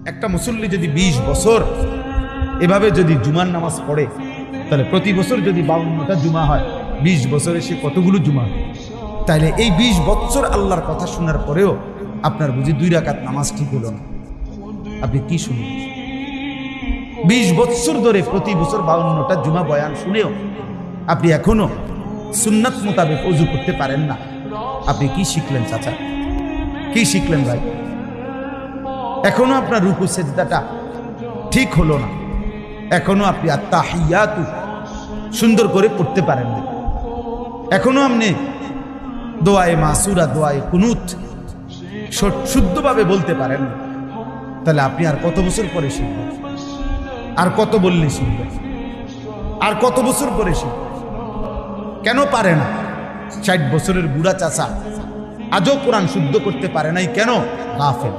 একটা মুসল্লি যদি 20 বছর এভাবে যদি জুমার নামাজ পড়ে, তাহলে প্রতি বছর যদি 52টা জুমা হয়, 20 বছরে সে কতগুলো জুমা? তাইলে এই 20 বছর আল্লাহর কথা শোনার পরেও আপনার বুঝি 2 রাকাত নামাজ ঠিক হলো না, আপনি কি শুনলেন? 20 বছর ধরে প্রতি বছর 52টা জুমা বয়ান শুনেও আপনি এখনো সুন্নাত মোতাবেক ওযু করতে পারেন না, আপনি কি শিখলেন চাচা? কি শিখলেন ভাই? এখনো আপনার রুকু সেজদাটা ঠিক হলো না, এখনো আপনি আত্তাহিয়াতু সুন্দর করে পড়তে পারেন না, এখনো আপনি দোয়ায়ে মাসুরা, দোয়ায়ে কুনুত শুদ্ধভাবে বলতে পারেন না, তাহলে আপনি আর কত বছর পরে শিখবেন? আর কত বললে শিখবেন? আর কত বছর পরে শিখবেন? কেন পারে না? 60 বছরের বুড়া চাচা আজও কোরআন শুদ্ধ করতে পারে নাই, কেন? গাফেল।